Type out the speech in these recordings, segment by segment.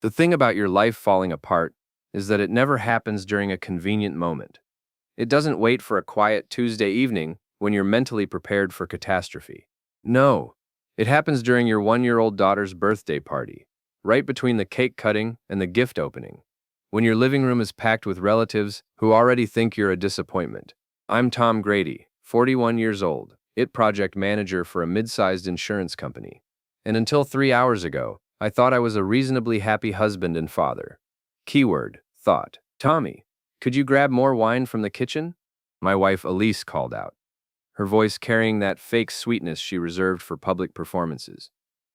The thing about your life falling apart is that it never happens during a convenient moment. It doesn't wait for a quiet Tuesday evening when you're mentally prepared for catastrophe. No, it happens during your 1-year-old daughter's birthday party, right between the cake cutting and the gift opening, when your living room is packed with relatives who already think you're a disappointment. I'm Tom Grady, 41 years old, project manager for a mid-sized insurance company. And until 3 hours ago, I thought I was a reasonably happy husband and father. Keyword, thought. Tommy, could you grab more wine from the kitchen? My wife Elise called out, her voice carrying that fake sweetness she reserved for public performances.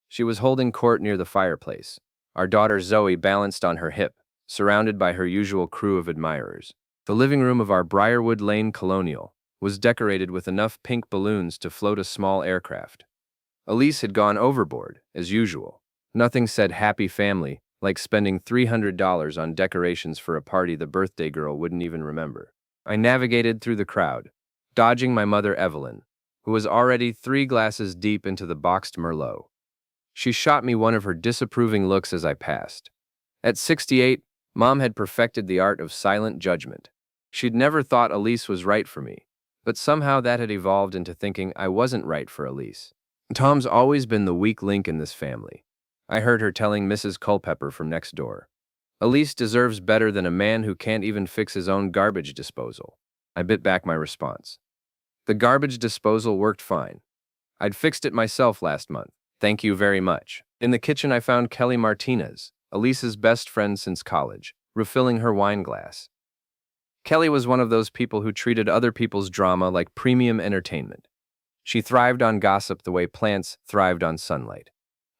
She was holding court near the fireplace, our daughter Zoe balanced on her hip, surrounded by her usual crew of admirers. The living room of our Briarwood Lane colonial was decorated with enough pink balloons to float a small aircraft. Elise had gone overboard, as usual. Nothing said happy family like spending $300 on decorations for a party the birthday girl wouldn't even remember. I navigated through the crowd, dodging my mother Evelyn, who was already 3 glasses deep into the boxed Merlot. She shot me one of her disapproving looks as I passed. At 68, Mom had perfected the art of silent judgment. She'd never thought Elise was right for me, but somehow that had evolved into thinking I wasn't right for Elise. Tom's always been the weak link in this family, I heard her telling Mrs. Culpepper from next door. Elise deserves better than a man who can't even fix his own garbage disposal. I bit back my response. The garbage disposal worked fine. I'd fixed it myself last month. Thank you very much. In the kitchen, I found Kelly Martinez, Elise's best friend since college, refilling her wine glass. Kelly was one of those people who treated other people's drama like premium entertainment. She thrived on gossip the way plants thrived on sunlight.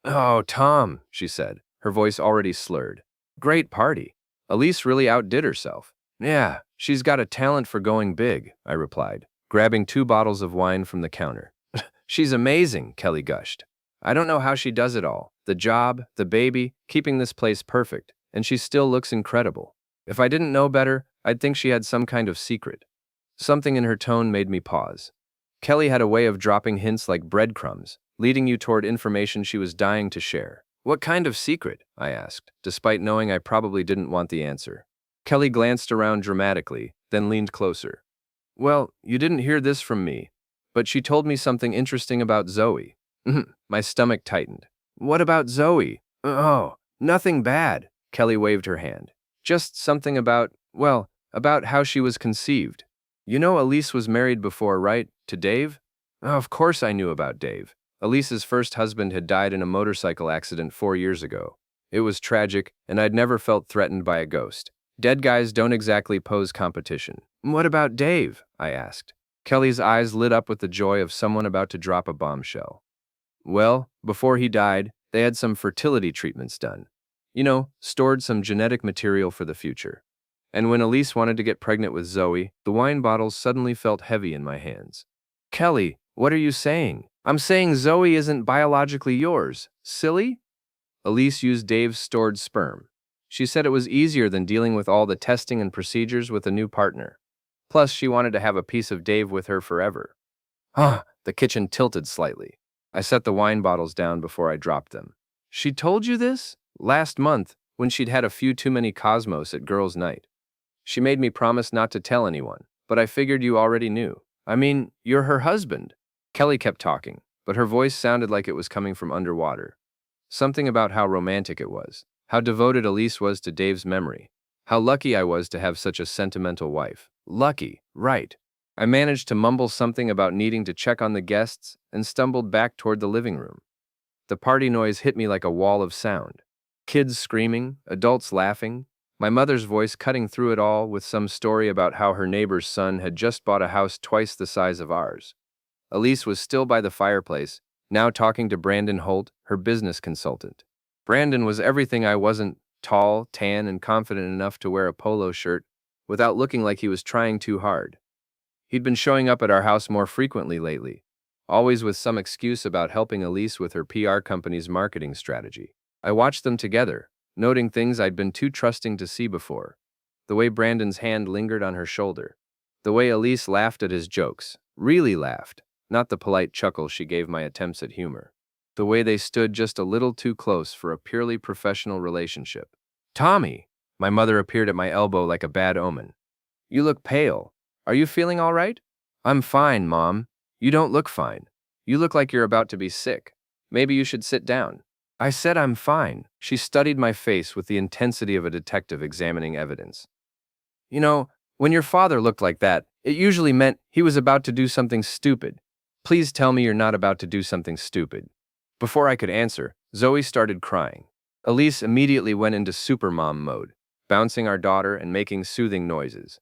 Oh, Tom, she said, her voice already slurred. Great party. Elise really outdid herself. Yeah, she's got a talent for going big, I replied, grabbing 2 bottles of wine from the counter. She's amazing, Kelly gushed. I don't know how she does it all. The job, the baby, keeping this place perfect, and she still looks incredible. If I didn't know better, I'd think she had some kind of secret. Something in her tone made me pause. Kelly had a way of dropping hints like breadcrumbs, leading you toward information she was dying to share. What kind of secret? I asked, despite knowing I probably didn't want the answer. Kelly glanced around dramatically, then leaned closer. Well, you didn't hear this from me, but she told me something interesting about Zoe. My stomach tightened. What about Zoe? Oh, nothing bad, Kelly waved her hand. Just something about, well, about how she was conceived. You know Elise was married before, right? To Dave? Oh, of course I knew about Dave. Elise's first husband had died in a motorcycle accident 4 years ago. It was tragic, and I'd never felt threatened by a ghost. Dead guys don't exactly pose competition. What about Dave? I asked. Kelly's eyes lit up with the joy of someone about to drop a bombshell. Well, before he died, they had some fertility treatments done. You know, stored some genetic material for the future. And when Elise wanted to get pregnant with Zoe, the wine bottles suddenly felt heavy in my hands. Kelly, what are you saying? I'm saying Zoe isn't biologically yours. Silly? Elise used Dave's stored sperm. She said it was easier than dealing with all the testing and procedures with a new partner. Plus, she wanted to have a piece of Dave with her forever. The kitchen tilted slightly. I set the wine bottles down before I dropped them. She told you this? Last month, when she'd had a few too many Cosmos at girls' night. She made me promise not to tell anyone, but I figured you already knew. I mean, you're her husband. Kelly kept talking, but her voice sounded like it was coming from underwater. Something about how romantic it was, how devoted Elise was to Dave's memory, how lucky I was to have such a sentimental wife. Lucky, right. I managed to mumble something about needing to check on the guests and stumbled back toward the living room. The party noise hit me like a wall of sound. Kids screaming, adults laughing, my mother's voice cutting through it all with some story about how her neighbor's son had just bought a house twice the size of ours. Elise was still by the fireplace, now talking to Brandon Holt, her business consultant. Brandon was everything I wasn't: tall, tan, and confident enough to wear a polo shirt without looking like he was trying too hard. He'd been showing up at our house more frequently lately, always with some excuse about helping Elise with her PR company's marketing strategy. I watched them together, noting things I'd been too trusting to see before. The way Brandon's hand lingered on her shoulder. The way Elise laughed at his jokes. Really laughed, not the polite chuckle she gave my attempts at humor. the way they stood just a little too close for a purely professional relationship. Tommy! My mother appeared at my elbow like a bad omen. You look pale. Are you feeling all right? I'm fine, Mom. You don't look fine. You look like you're about to be sick. Maybe you should sit down. I said I'm fine. She studied my face with the intensity of a detective examining evidence. You know, when your father looked like that, it usually meant he was about to do something stupid. Please tell me you're not about to do something stupid. Before I could answer, Zoe started crying. Elise immediately went into supermom mode, bouncing our daughter and making soothing noises.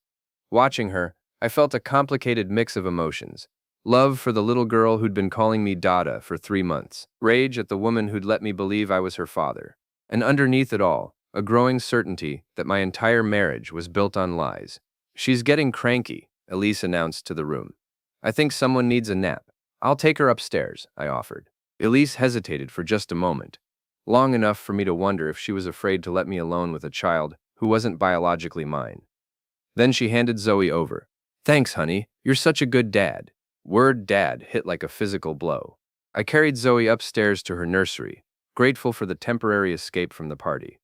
Watching her, I felt a complicated mix of emotions. Love for the little girl who'd been calling me Dada for 3 months. Rage at the woman who'd let me believe I was her father. And underneath it all, a growing certainty that my entire marriage was built on lies. She's getting cranky, Elise announced to the room. I think someone needs a nap. I'll take her upstairs, I offered. Elise hesitated for just a moment, long enough for me to wonder if she was afraid to let me alone with a child who wasn't biologically mine. Then she handed Zoe over. Thanks, honey. You're such a good dad. Word dad hit like a physical blow. I carried Zoe upstairs to her nursery, grateful for the temporary escape from the party.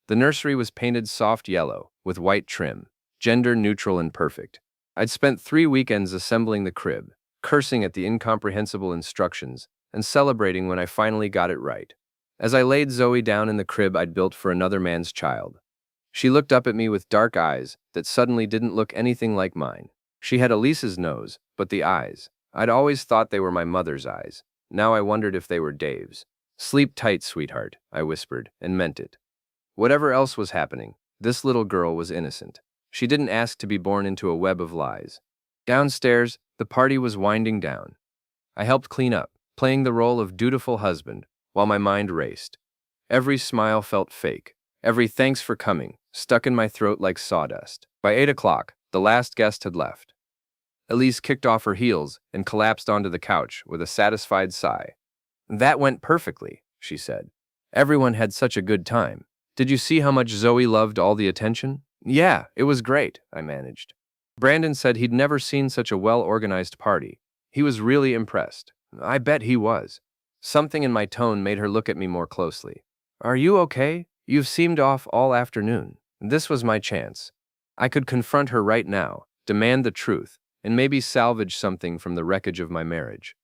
The nursery was painted soft yellow, with white trim, gender neutral and perfect. I'd spent 3 weekends assembling the crib, cursing at the incomprehensible instructions, and celebrating when I finally got it right. As I laid Zoe down in the crib I'd built for another man's child, she looked up at me with dark eyes that suddenly didn't look anything like mine. She had Elise's nose, but the eyes. I'd always thought they were my mother's eyes. Now I wondered if they were Dave's. Sleep tight, sweetheart, I whispered, and meant it. Whatever else was happening, this little girl was innocent. She didn't ask to be born into a web of lies. Downstairs, the party was winding down. I helped clean up, playing the role of dutiful husband, while my mind raced. Every smile felt fake. Every thanks for coming stuck in my throat like sawdust. By 8 o'clock, the last guest had left. Elise kicked off her heels and collapsed onto the couch with a satisfied sigh. That went perfectly, she said. Everyone had such a good time. Did you see how much Zoe loved all the attention? Yeah, it was great, I managed. Brandon said he'd never seen such a well-organized party. He was really impressed. I bet he was. Something in my tone made her look at me more closely. Are you okay? You've seemed off all afternoon. This was my chance. I could confront her right now, demand the truth, and maybe salvage something from the wreckage of my marriage.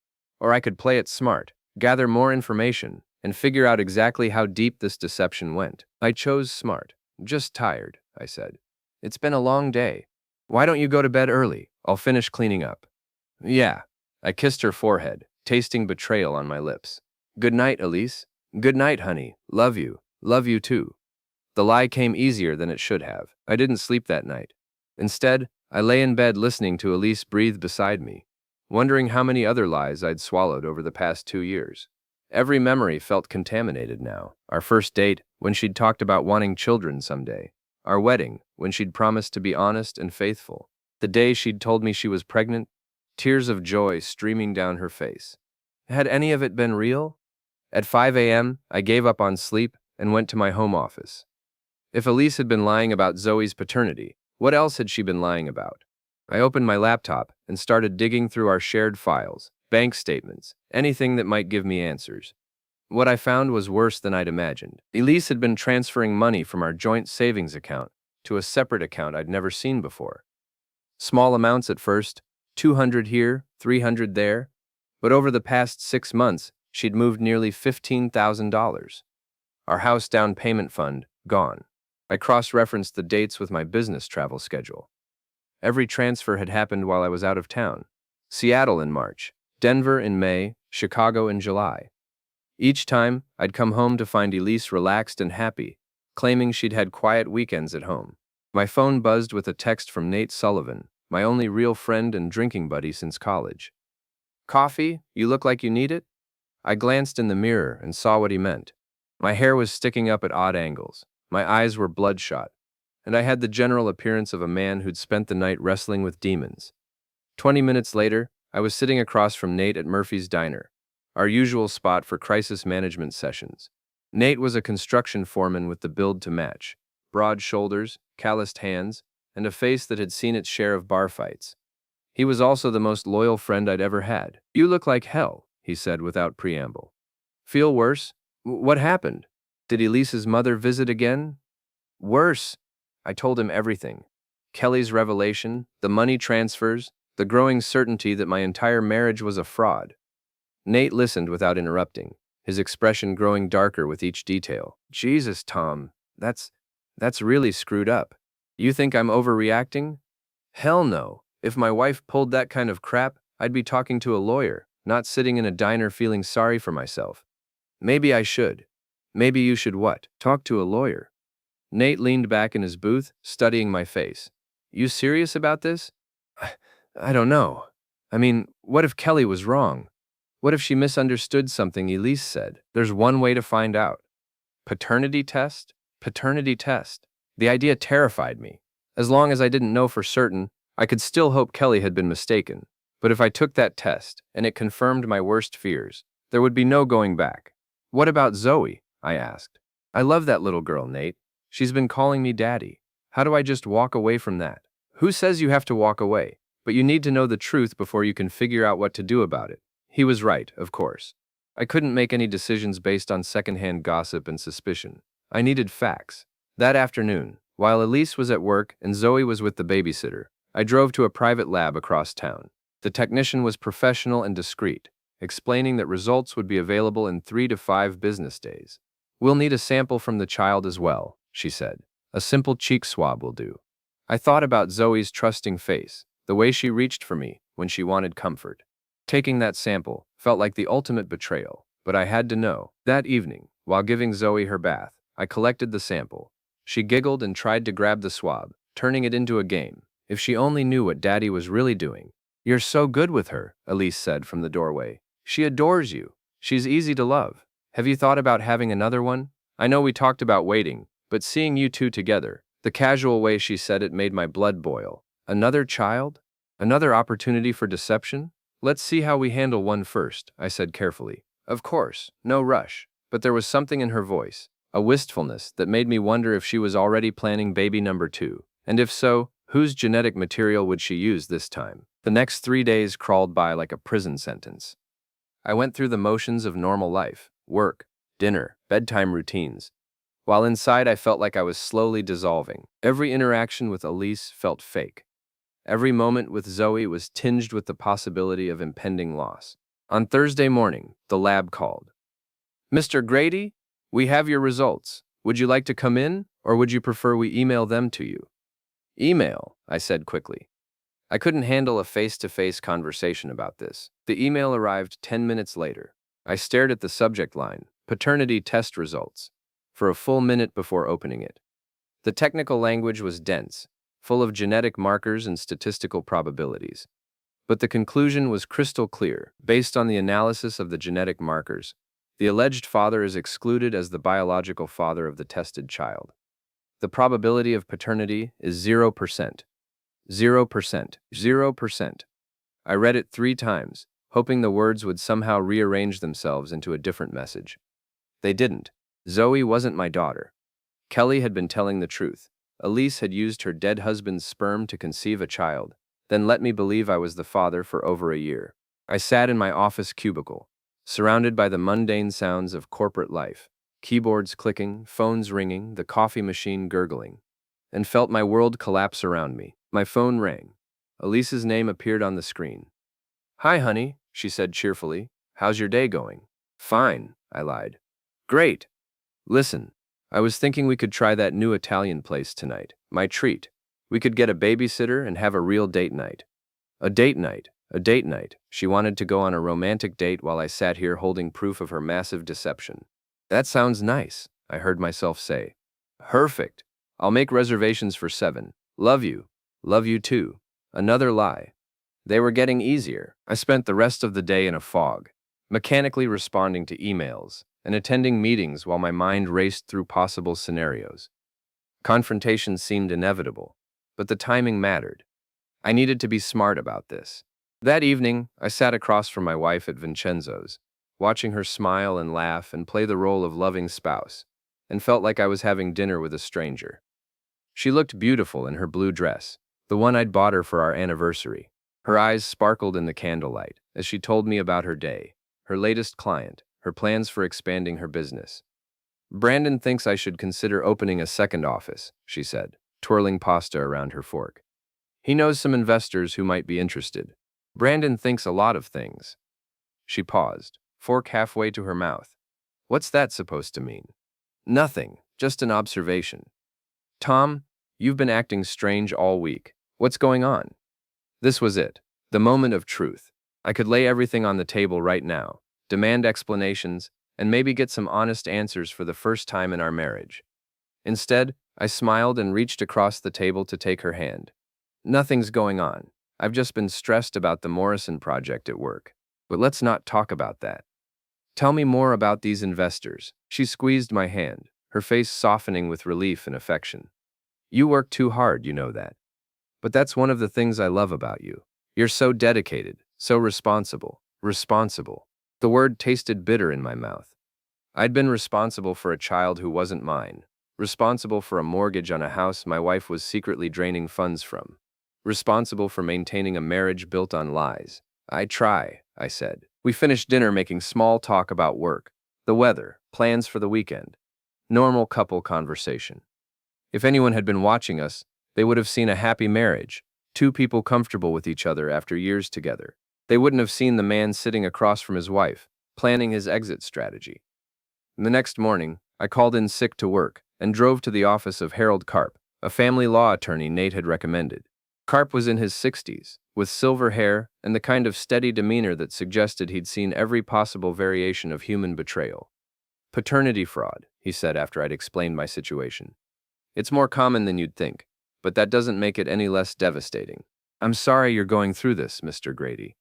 Or I could play it smart, gather more information, and figure out exactly how deep this deception went. I chose smart. Just tired, I said. It's been a long day. Why don't you go to bed early? I'll finish cleaning up. Yeah. I kissed her forehead, tasting betrayal on my lips. Good night, Elise. Good night, honey. Love you. Love you too. The lie came easier than it should have. I didn't sleep that night. Instead, I lay in bed listening to Elise breathe beside me, wondering how many other lies I'd swallowed over the past 2 years. Every memory felt contaminated now. Our first date, when she'd talked about wanting children someday. Our wedding, when she'd promised to be honest and faithful. The day she'd told me she was pregnant, tears of joy streaming down her face. Had any of it been real? At 5 a.m., I gave up on sleep and went to my home office. If Elise had been lying about Zoe's paternity, what else had she been lying about? I opened my laptop and started digging through our shared files, bank statements, anything that might give me answers. What I found was worse than I'd imagined. Elise had been transferring money from our joint savings account to a separate account I'd never seen before. Small amounts at first, 200 here, 300 there, but over the past 6 months, she'd moved nearly $15,000. Our house down payment fund, gone. I cross-referenced the dates with my business travel schedule. Every transfer had happened while I was out of town. Seattle in March, Denver in May, Chicago in July. Each time, I'd come home to find Elise relaxed and happy, claiming she'd had quiet weekends at home. My phone buzzed with a text from Nate Sullivan, my only real friend and drinking buddy since college. Coffee? You look like you need it? I glanced in the mirror and saw what he meant. My hair was sticking up at odd angles. My eyes were bloodshot, and I had the general appearance of a man who'd spent the night wrestling with demons. 20 minutes later, I was sitting across from Nate at Murphy's Diner, our usual spot for crisis management sessions. Nate was a construction foreman with the build to match, broad shoulders, calloused hands, and a face that had seen its share of bar fights. He was also the most loyal friend I'd ever had. You look like hell, he said without preamble. Feel worse? What happened? Did Elise's mother visit again? Worse. I told him everything. Kelly's revelation, the money transfers, the growing certainty that my entire marriage was a fraud. Nate listened without interrupting, his expression growing darker with each detail. Jesus, Tom, that's really screwed up. You think I'm overreacting? Hell no. If my wife pulled that kind of crap, I'd be talking to a lawyer, not sitting in a diner feeling sorry for myself. Maybe I should. Maybe you should what? Talk to a lawyer. Nate leaned back in his booth, studying my face. You serious about this? I don't know. I mean, what if Kelly was wrong? What if she misunderstood something Elise said? There's one way to find out. Paternity test? Paternity test. The idea terrified me. As long as I didn't know for certain, I could still hope Kelly had been mistaken. But if I took that test, and it confirmed my worst fears, there would be no going back. What about Zoe? I asked. I love that little girl, Nate. She's been calling me daddy. How do I just walk away from that? Who says you have to walk away? But you need to know the truth before you can figure out what to do about it. He was right, of course. I couldn't make any decisions based on secondhand gossip and suspicion. I needed facts. That afternoon, while Elise was at work and Zoe was with the babysitter, I drove to a private lab across town. The technician was professional and discreet, explaining that results would be available in 3 to 5 business days. We'll need a sample from the child as well, she said. A simple cheek swab will do. I thought about Zoe's trusting face, the way she reached for me when she wanted comfort. Taking that sample felt like the ultimate betrayal, but I had to know. That evening, while giving Zoe her bath, I collected the sample. She giggled and tried to grab the swab, turning it into a game. If she only knew what Daddy was really doing. You're so good with her, Elise said from the doorway. She adores you. She's easy to love. Have you thought about having another one? I know we talked about waiting, but seeing you two together, the casual way she said it made my blood boil. Another child? Another opportunity for deception? Let's see how we handle one first, I said carefully. Of course, no rush. But there was something in her voice, a wistfulness that made me wonder if she was already planning baby number 2. And if so, whose genetic material would she use this time? The next 3 days crawled by like a prison sentence. I went through the motions of normal life, work, dinner, bedtime routines. While inside I felt like I was slowly dissolving. Every interaction with Elise felt fake. Every moment with Zoe was tinged with the possibility of impending loss. On Thursday morning, the lab called. Mr. Grady, we have your results. Would you like to come in, or would you prefer we email them to you? Email, I said quickly. I couldn't handle a face-to-face conversation about this. The email arrived 10 minutes later. I stared at the subject line, paternity test results, for a full minute before opening it. The technical language was dense, full of genetic markers and statistical probabilities. But the conclusion was crystal clear. Based on the analysis of the genetic markers, the alleged father is excluded as the biological father of the tested child. The probability of paternity is 0%. 0%. 0%. I read it 3 times, hoping the words would somehow rearrange themselves into a different message. They didn't. Zoe wasn't my daughter. Kelly had been telling the truth. Elise had used her dead husband's sperm to conceive a child, then let me believe I was the father for over a year. I sat in my office cubicle, surrounded by the mundane sounds of corporate life, keyboards clicking, phones ringing, the coffee machine gurgling, and felt my world collapse around me. My phone rang. Elise's name appeared on the screen. Hi, honey, she said cheerfully. How's your day going? Fine, I lied. Great. Listen, I was thinking we could try that new Italian place tonight. My treat. We could get a babysitter and have a real date night. A date night. A date night. She wanted to go on a romantic date while I sat here holding proof of her massive deception. That sounds nice, I heard myself say. Perfect. I'll make reservations for 7. Love you. Love you too. Another lie. They were getting easier. I spent the rest of the day in a fog, mechanically responding to emails and attending meetings while my mind raced through possible scenarios. Confrontation seemed inevitable, but the timing mattered. I needed to be smart about this. That evening, I sat across from my wife at Vincenzo's, watching her smile and laugh and play the role of loving spouse, and felt like I was having dinner with a stranger. She looked beautiful in her blue dress, the one I'd bought her for our anniversary. Her eyes sparkled in the candlelight as she told me about her day, her latest client, her plans for expanding her business. Brandon thinks I should consider opening a second office, she said, twirling pasta around her fork. He knows some investors who might be interested. Brandon thinks a lot of things. She paused, fork halfway to her mouth. What's that supposed to mean? Nothing, just an observation. Tom, you've been acting strange all week. What's going on? This was it, the moment of truth. I could lay everything on the table right now, demand explanations, and maybe get some honest answers for the first time in our marriage. Instead, I smiled and reached across the table to take her hand. Nothing's going on. I've just been stressed about the Morrison project at work. But let's not talk about that. Tell me more about these investors. She squeezed my hand, her face softening with relief and affection. You work too hard, you know that. But that's one of the things I love about you. You're so dedicated, so responsible. Responsible. The word tasted bitter in my mouth. I'd been responsible for a child who wasn't mine. Responsible for a mortgage on a house my wife was secretly draining funds from. Responsible for maintaining a marriage built on lies. I try, I said. We finished dinner making small talk about work, the weather, plans for the weekend. Normal couple conversation. If anyone had been watching us, they would have seen a happy marriage, two people comfortable with each other after years together. They wouldn't have seen the man sitting across from his wife, planning his exit strategy. The next morning, I called in sick to work and drove to the office of Harold Karp, a family law attorney Nate had recommended. Karp was in his 60s, with silver hair and the kind of steady demeanor that suggested he'd seen every possible variation of human betrayal. Paternity fraud, he said after I'd explained my situation. It's more common than you'd think, but that doesn't make it any less devastating. I'm sorry you're going through this, Mr. Grady.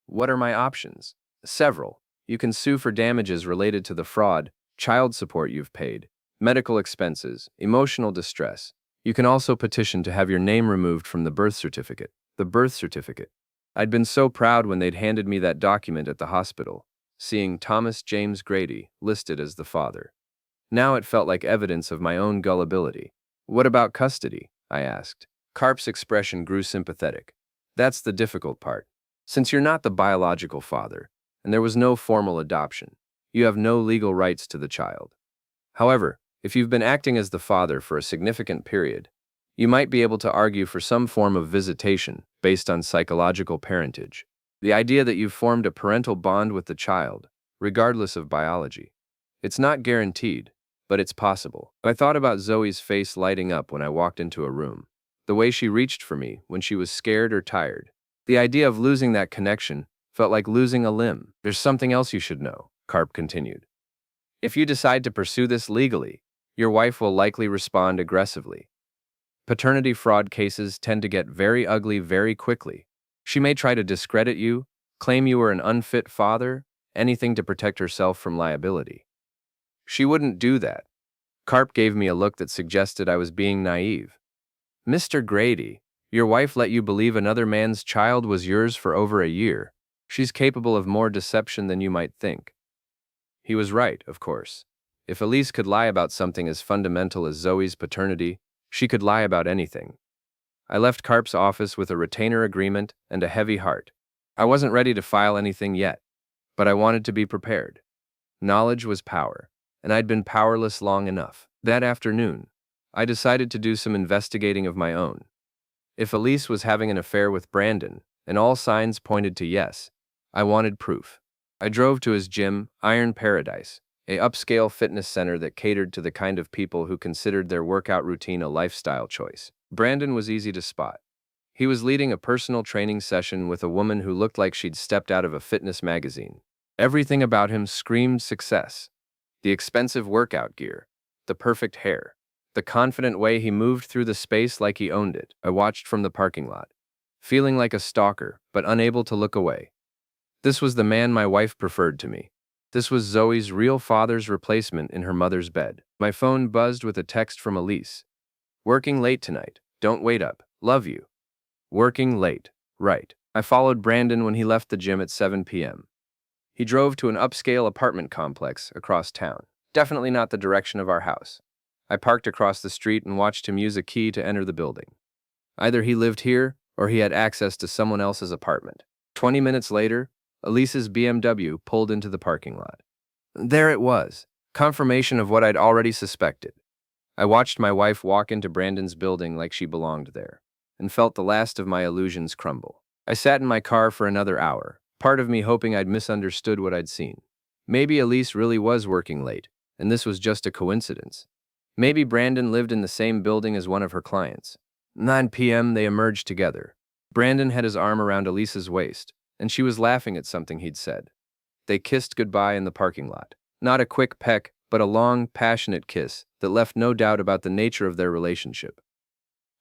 What are my options? Several. You can sue for damages related to the fraud, child support you've paid, medical expenses, emotional distress. You can also petition to have your name removed from the birth certificate. The birth certificate. I'd been so proud when they'd handed me that document at the hospital, seeing Thomas James Grady listed as the father. Now it felt like evidence of my own gullibility. What about custody? I asked. Karp's expression grew sympathetic. That's the difficult part. Since you're not the biological father, and there was no formal adoption, you have no legal rights to the child. However, if you've been acting as the father for a significant period, you might be able to argue for some form of visitation based on psychological parentage. The idea that you've formed a parental bond with the child, regardless of biology. It's not guaranteed, but it's possible. I thought about Zoe's face lighting up when I walked into a room, the way she reached for me when she was scared or tired. The idea of losing that connection felt like losing a limb. There's something else you should know, Karp continued. If you decide to pursue this legally, your wife will likely respond aggressively. Paternity fraud cases tend to get very ugly very quickly. She may try to discredit you, claim you were an unfit father, anything to protect herself from liability. She wouldn't do that. Karp gave me a look that suggested I was being naive. Mr. Grady, your wife let you believe another man's child was yours for over a year. She's capable of more deception than you might think. He was right, of course. If Elise could lie about something as fundamental as Zoe's paternity, she could lie about anything. I left Karp's office with a retainer agreement and a heavy heart. I wasn't ready to file anything yet, but I wanted to be prepared. Knowledge was power, and I'd been powerless long enough. That afternoon, I decided to do some investigating of my own. If Elise was having an affair with Brandon, and all signs pointed to yes, I wanted proof. I drove to his gym, Iron Paradise, a upscale fitness center that catered to the kind of people who considered their workout routine a lifestyle choice. Brandon was easy to spot. He was leading a personal training session with a woman who looked like she'd stepped out of a fitness magazine. Everything about him screamed success. The expensive workout gear, the perfect hair, the confident way he moved through the space like he owned it. I watched from the parking lot, feeling like a stalker, but unable to look away. This was the man my wife preferred to me. This was Zoe's real father's replacement in her mother's bed. My phone buzzed with a text from Elise. Working late tonight. Don't wait up. Love you. Working late. Right. I followed Brandon when he left the gym at 7 p.m. He drove to an upscale apartment complex across town. Definitely not the direction of our house. I parked across the street and watched him use a key to enter the building. Either he lived here or he had access to someone else's apartment. 20 minutes later, Elise's BMW pulled into the parking lot. There it was, confirmation of what I'd already suspected. I watched my wife walk into Brandon's building like she belonged there, and felt the last of my illusions crumble. I sat in my car for another hour, part of me hoping I'd misunderstood what I'd seen. Maybe Elise really was working late, and this was just a coincidence. Maybe Brandon lived in the same building as one of her clients. 9 p.m., they emerged together. Brandon had his arm around Elise's waist, and she was laughing at something he'd said. They kissed goodbye in the parking lot. Not a quick peck, but a long, passionate kiss that left no doubt about the nature of their relationship.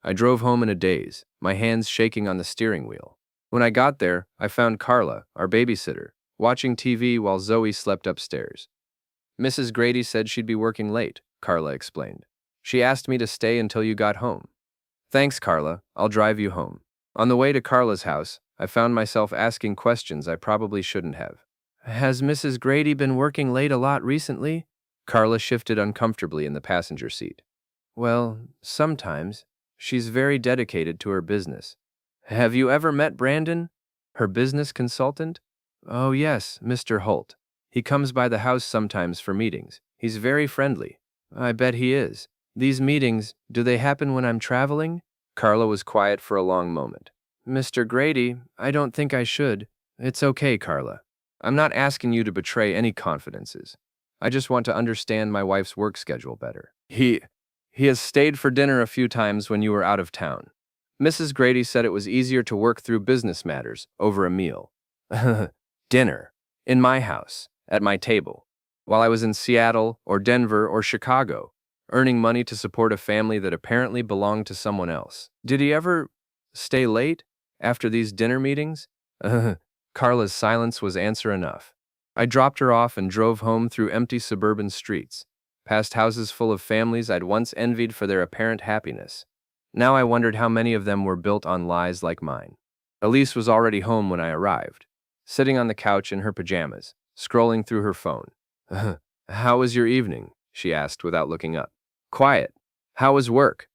I drove home in a daze, my hands shaking on the steering wheel. When I got there, I found Carla, our babysitter, watching TV while Zoe slept upstairs. Mrs. Grady said she'd be working late, Carla explained. She asked me to stay until you got home. Thanks, Carla. I'll drive you home. On the way to Carla's house, I found myself asking questions I probably shouldn't have. Has Mrs. Grady been working late a lot recently? Carla shifted uncomfortably in the passenger seat. Well, sometimes. She's very dedicated to her business. Have you ever met Brandon? Her business consultant? Oh yes, Mr. Holt. He comes by the house sometimes for meetings. He's very friendly. I bet he is. These meetings, do they happen when I'm traveling? Carla was quiet for a long moment. Mr. Grady, I don't think I should. It's okay, Carla. I'm not asking you to betray any confidences. I just want to understand my wife's work schedule better. He has stayed for dinner a few times when you were out of town. Mrs. Grady said it was easier to work through business matters over a meal. Dinner. In my house. At my table. While I was in Seattle or Denver or Chicago, earning money to support a family that apparently belonged to someone else. Did he ever stay late after these dinner meetings? Carla's silence was answer enough. I dropped her off and drove home through empty suburban streets, past houses full of families I'd once envied for their apparent happiness. Now I wondered how many of them were built on lies like mine. Elise was already home when I arrived, sitting on the couch in her pajamas, scrolling through her phone. How was your evening? She asked without looking up. Quiet. How was work?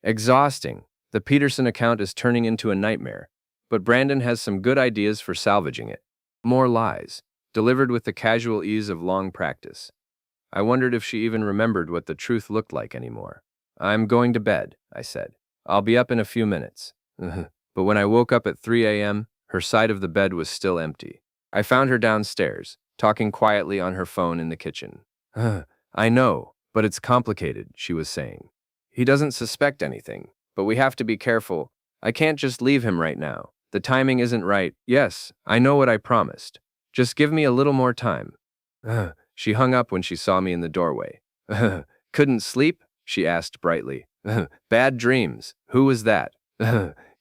Exhausting. The Peterson account is turning into a nightmare, but Brandon has some good ideas for salvaging it. More lies, delivered with the casual ease of long practice. I wondered if she even remembered what the truth looked like anymore. I'm going to bed, I said. I'll be up in a few minutes. But when I woke up at 3 a.m., her side of the bed was still empty. I found her downstairs, talking quietly on her phone in the kitchen. I know, but it's complicated, she was saying. He doesn't suspect anything, but we have to be careful. I can't just leave him right now. The timing isn't right. Yes, I know what I promised. Just give me a little more time. She hung up when she saw me in the doorway. Couldn't sleep? She asked brightly. Bad dreams. Who was that?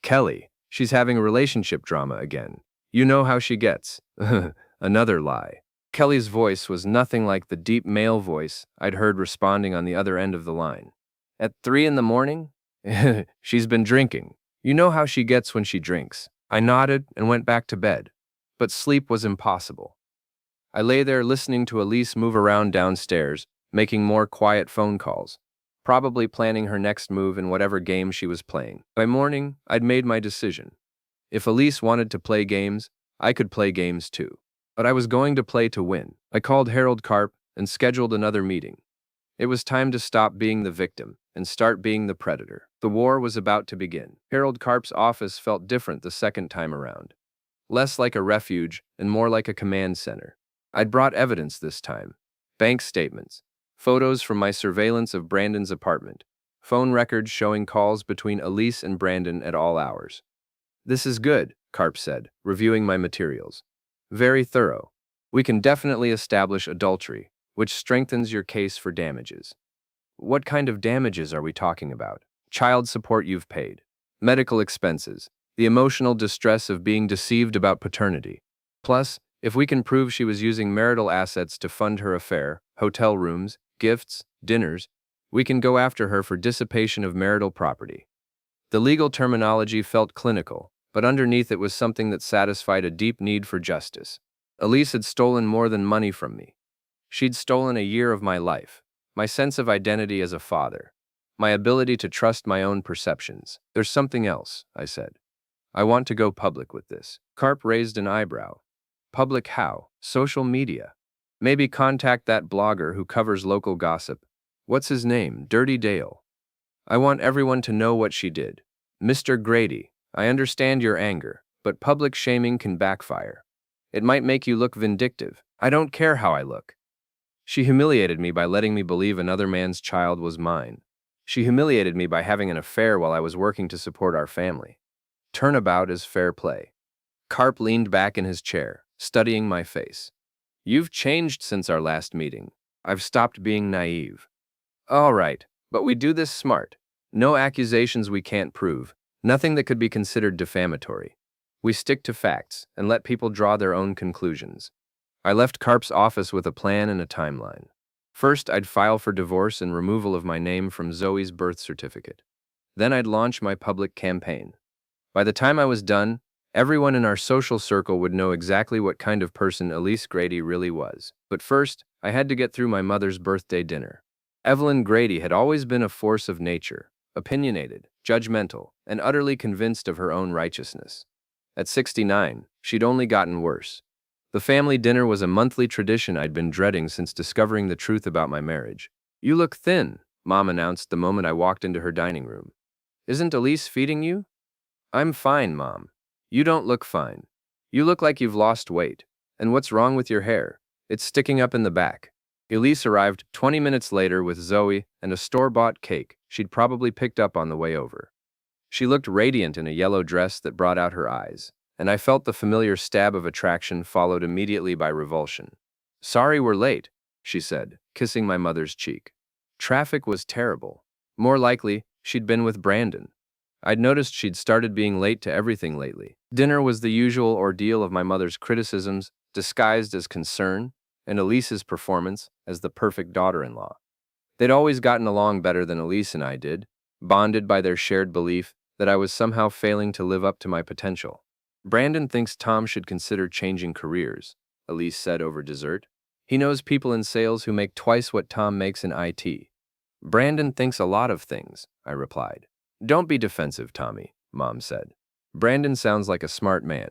Kelly. She's having a relationship drama again. You know how she gets. Another lie. Kelly's voice was nothing like the deep male voice I'd heard responding on the other end of the line. At 3 in the morning? She's been drinking. You know how she gets when she drinks. I nodded and went back to bed. But sleep was impossible. I lay there listening to Elise move around downstairs, making more quiet phone calls, probably planning her next move in whatever game she was playing. By morning, I'd made my decision. If Elise wanted to play games, I could play games too. But I was going to play to win. I called Harold Karp and scheduled another meeting. It was time to stop being the victim and start being the predator. The war was about to begin. Harold Karp's office felt different the second time around. Less like a refuge and more like a command center. I'd brought evidence this time. Bank statements, photos from my surveillance of Brandon's apartment, phone records showing calls between Elise and Brandon at all hours. This is good, Karp said, reviewing my materials. Very thorough. We can definitely establish adultery, which strengthens your case for damages. What kind of damages are we talking about? Child support you've paid, medical expenses, the emotional distress of being deceived about paternity. Plus, if we can prove she was using marital assets to fund her affair, hotel rooms, gifts, dinners, we can go after her for dissipation of marital property. The legal terminology felt clinical, but underneath it was something that satisfied a deep need for justice. Elise had stolen more than money from me. She'd stolen a year of my life, my sense of identity as a father, my ability to trust my own perceptions. There's something else, I said. I want to go public with this. Karp raised an eyebrow. Public how? Social media. Maybe contact that blogger who covers local gossip. What's his name? Dirty Dale. I want everyone to know what she did. Mr. Grady, I understand your anger, but public shaming can backfire. It might make you look vindictive. I don't care how I look. She humiliated me by letting me believe another man's child was mine. She humiliated me by having an affair while I was working to support our family. Turnabout is fair play. Carp leaned back in his chair, studying my face. You've changed since our last meeting. I've stopped being naive. All right, but we do this smart. No accusations we can't prove, nothing that could be considered defamatory. We stick to facts and let people draw their own conclusions. I left Carp's office with a plan and a timeline. First, I'd file for divorce and removal of my name from Zoe's birth certificate. Then I'd launch my public campaign. By the time I was done, everyone in our social circle would know exactly what kind of person Elise Grady really was. But first, I had to get through my mother's birthday dinner. Evelyn Grady had always been a force of nature, opinionated, judgmental, and utterly convinced of her own righteousness. At 69, she'd only gotten worse. The family dinner was a monthly tradition I'd been dreading since discovering the truth about my marriage. You look thin, Mom announced the moment I walked into her dining room. Isn't Elise feeding you? I'm fine, Mom. You don't look fine. You look like you've lost weight. And what's wrong with your hair? It's sticking up in the back. Elise arrived 20 minutes later with Zoe and a store-bought cake she'd probably picked up on the way over. She looked radiant in a yellow dress that brought out her eyes, and I felt the familiar stab of attraction followed immediately by revulsion. Sorry we're late, she said, kissing my mother's cheek. Traffic was terrible. More likely, she'd been with Brandon. I'd noticed she'd started being late to everything lately. Dinner was the usual ordeal of my mother's criticisms, disguised as concern, and Elise's performance as the perfect daughter-in-law. They'd always gotten along better than Elise and I did, bonded by their shared belief that I was somehow failing to live up to my potential. Brandon thinks Tom should consider changing careers, Elise said over dessert. He knows people in sales who make twice what Tom makes in IT. Brandon thinks a lot of things, I replied. Don't be defensive, Tommy, Mom said. Brandon sounds like a smart man.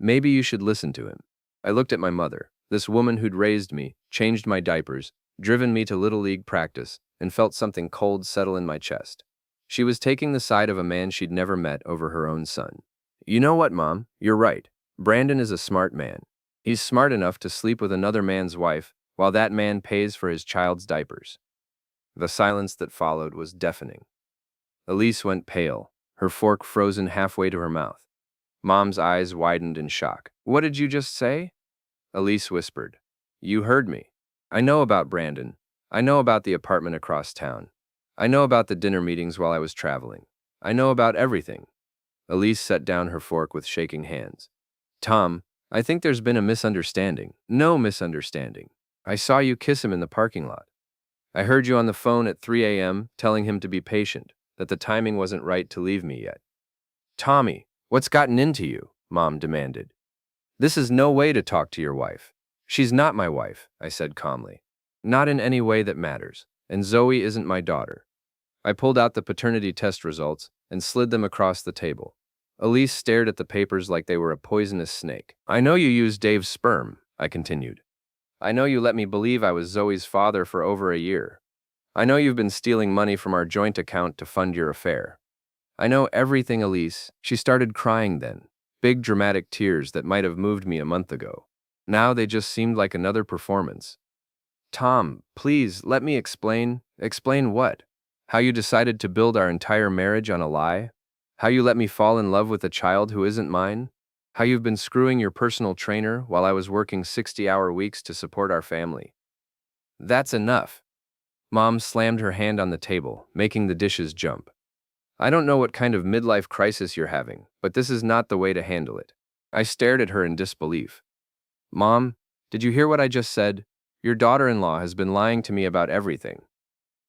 Maybe you should listen to him. I looked at my mother, this woman who'd raised me, changed my diapers, driven me to Little League practice, and felt something cold settle in my chest. She was taking the side of a man she'd never met over her own son. You know what, Mom? You're right. Brandon is a smart man. He's smart enough to sleep with another man's wife while that man pays for his child's diapers. The silence that followed was deafening. Elise went pale, her fork frozen halfway to her mouth. Mom's eyes widened in shock. What did you just say? Elise whispered. You heard me. I know about Brandon. I know about the apartment across town. I know about the dinner meetings while I was traveling. I know about everything. Elise set down her fork with shaking hands. Tom, I think there's been a misunderstanding. No misunderstanding. I saw you kiss him in the parking lot. I heard you on the phone at 3 a.m. telling him to be patient, that the timing wasn't right to leave me yet. Tommy, what's gotten into you? Mom demanded. This is no way to talk to your wife. She's not my wife, I said calmly. Not in any way that matters, and Zoe isn't my daughter. I pulled out the paternity test results and slid them across the table. Elise stared at the papers like they were a poisonous snake. I know you used Dave's sperm, I continued. I know you let me believe I was Zoe's father for over a year. I know you've been stealing money from our joint account to fund your affair. I know everything, Elise. She started crying then, big dramatic tears that might have moved me a month ago. Now they just seemed like another performance. Tom, please, let me explain. Explain what? How you decided to build our entire marriage on a lie? How you let me fall in love with a child who isn't mine? How you've been screwing your personal trainer while I was working 60-hour weeks to support our family? That's enough. Mom slammed her hand on the table, making the dishes jump. I don't know what kind of midlife crisis you're having, but this is not the way to handle it. I stared at her in disbelief. Mom, did you hear what I just said? Your daughter-in-law has been lying to me about everything.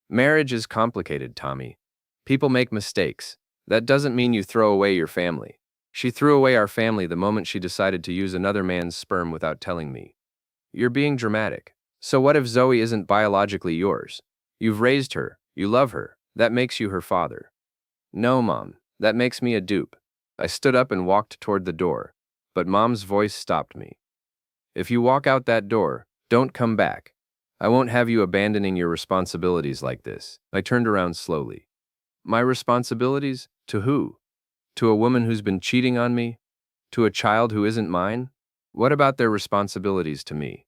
Marriage is complicated, Tommy. People make mistakes. That doesn't mean you throw away your family. She threw away our family the moment she decided to use another man's sperm without telling me. You're being dramatic. So what if Zoe isn't biologically yours? You've raised her. You love her. That makes you her father. No, Mom. That makes me a dupe. I stood up and walked toward the door, but Mom's voice stopped me. If you walk out that door, Don't come back. I won't have you abandoning your responsibilities like this. I turned around slowly. My responsibilities? To who? To a woman who's been cheating on me? To a child who isn't mine? What about their responsibilities to me?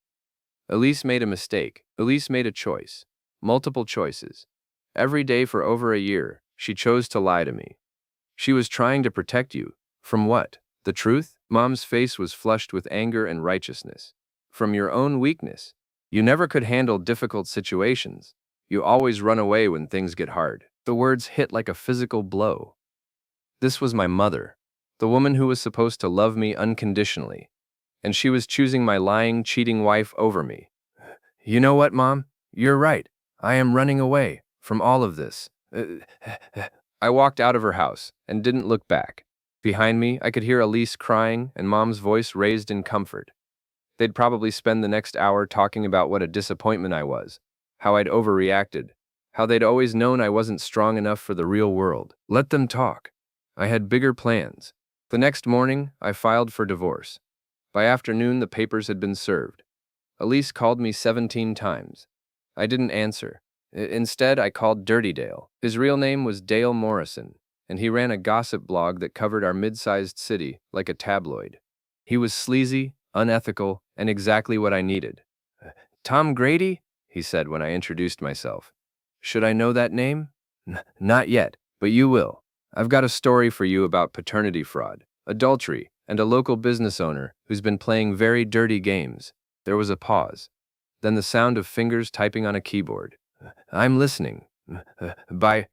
Elise made a mistake. Elise made a choice. Multiple choices. Every day for over a year, she chose to lie to me. She was trying to protect you. From what? The truth? Mom's face was flushed with anger and righteousness. From your own weakness. You never could handle difficult situations. You always run away when things get hard. The words hit like a physical blow. This was my mother, the woman who was supposed to love me unconditionally, and she was choosing my lying, cheating wife over me. You know what, Mom? You're right. I am running away from all of this. I walked out of her house and didn't look back. Behind me, I could hear Elise crying and Mom's voice raised in comfort. They'd probably spend the next hour talking about what a disappointment I was, how I'd overreacted, how they'd always known I wasn't strong enough for the real world. Let them talk. I had bigger plans. The next morning, I filed for divorce. By afternoon, the papers had been served. Elise called me 17 times. I didn't answer. Instead, I called Dirty Dale. His real name was Dale Morrison, and he ran a gossip blog that covered our mid-sized city like a tabloid. He was sleazy, unethical, and exactly what I needed. Tom Grady? He said when I introduced myself. Should I know that name? Not yet, but you will. I've got a story for you about paternity fraud, adultery, and a local business owner who's been playing very dirty games. There was a pause. Then the sound of fingers typing on a keyboard. I'm listening. By